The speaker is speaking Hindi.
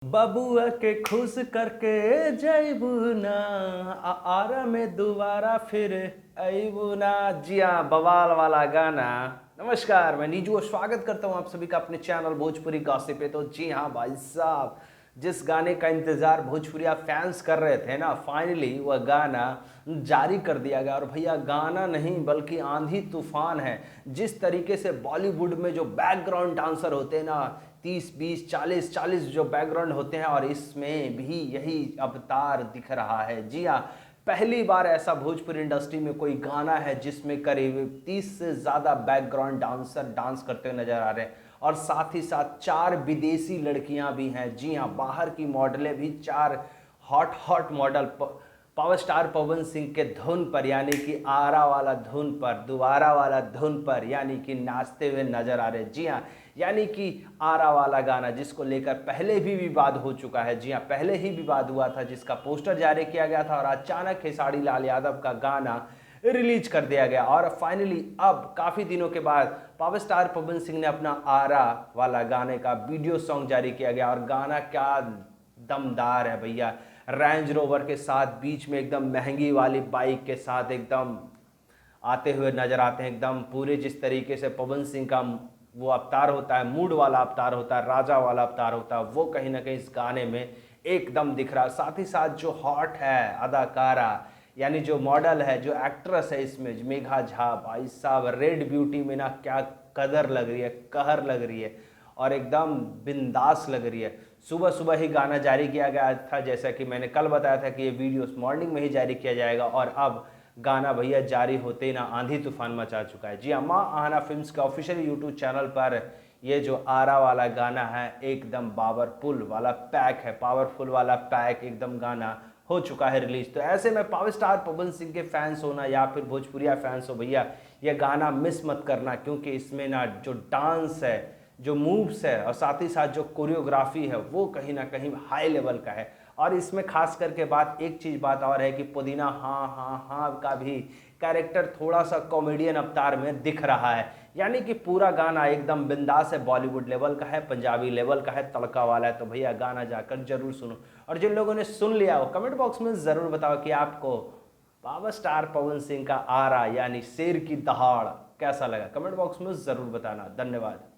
बबुआ के खुश करके जैबू ना आरा में दोबारा फिर अबू ना। जी हाँ, बवाल वाला गाना। नमस्कार, मैं नीजू और स्वागत करता हूँ आप सभी का अपने चैनल भोजपुरी गॉसिप पे। तो जी हाँ भाई साहब, जिस गाने का इंतज़ार भोजपुरिया फैंस कर रहे थे ना, फाइनली वह गाना जारी कर दिया गया। और भैया गाना नहीं बल्कि आंधी तूफान है। जिस तरीके से बॉलीवुड में जो बैकग्राउंड डांसर होते हैं ना, 30 20 40 40 जो बैकग्राउंड होते हैं, और इसमें भी यही अवतार दिख रहा है। जी हाँ, पहली बार ऐसा भोजपुरी इंडस्ट्री में कोई गाना है जिसमें करीब 30 से ज़्यादा बैकग्राउंड डांसर डांस करते हुए नजर आ रहे हैं। और साथ ही साथ 4 विदेशी लड़कियां भी हैं। जी हाँ, बाहर की मॉडलें भी 4 hot hot model power star Pawan Singh के धुन पर, यानी कि आरा वाला धुन पर, दोबारा वाला धुन पर, यानी कि नाचते हुए नजर आ रहे हैं। जी हाँ, यानी कि आरा वाला गाना जिसको लेकर पहले भी विवाद हो चुका है। जी हाँ, पहले ही विवाद हुआ था, जिसका पोस्टर जारी किया गया था और अचानक खेसारी लाल यादव का गाना रिलीज कर दिया गया। और फाइनली अब काफ़ी दिनों के बाद पावर स्टार पवन सिंह ने अपना आरा वाला गाने का वीडियो सॉन्ग जारी किया गया। और गाना क्या दमदार है भैया। रेंज रोवर के साथ बीच में एकदम महंगी वाली बाइक के साथ एकदम आते हुए नजर आते हैं। एकदम पूरे जिस तरीके से पवन सिंह का वो अवतार होता है, मूड वाला अवतार होता है, राजा वाला अवतार होता है, वो कहीं ना कहीं इस गाने में एकदम दिख रहा है। साथ ही साथ जो हॉट है अदाकारा, यानी जो मॉडल है, जो एक्ट्रेस है इसमें, मेघा झा, भाई साहब रेड ब्यूटी में ना क्या कदर लग रही है, कहर लग रही है और एकदम बिंदास लग रही है। सुबह सुबह ही गाना जारी किया गया था, जैसा कि मैंने कल बताया था कि ये वीडियो मॉर्निंग में ही जारी किया जाएगा। और अब गाना भैया जारी होते ही ना आंधी तूफान मचा चुका है। जी हाँ, माँ आहना फिल्म्स के ऑफिशियल यूट्यूब चैनल पर ये जो आरा वाला गाना है एकदम पावरफुल वाला पैक है, पावरफुल वाला पैक एकदम गाना हो चुका है रिलीज। तो ऐसे में पावर स्टार पवन सिंह के फैंस होना या फिर भोजपुरिया फैंस हो, भैया ये गाना मिस मत करना, क्योंकि इसमें ना जो डांस है, जो मूव्स है और साथ ही साथ जो कोरियोग्राफी है वो कहीं ना कहीं हाई लेवल का है। और इसमें खास करके बात और है कि पुदीना हाँ हाँ हाँ का भी कैरेक्टर थोड़ा सा कॉमेडियन अवतार में दिख रहा है। यानी कि पूरा गाना एकदम बिंदास है, बॉलीवुड लेवल का है, पंजाबी लेवल का है, तड़का वाला है। तो भैया गाना जाकर जरूर सुनो। और जिन लोगों ने सुन लिया हो कमेंट बॉक्स में ज़रूर बताओ कि आपको पावर स्टार पवन सिंह का आरा यानी शेर की दहाड़ कैसा लगा। कमेंट बॉक्स में ज़रूर बताना। धन्यवाद।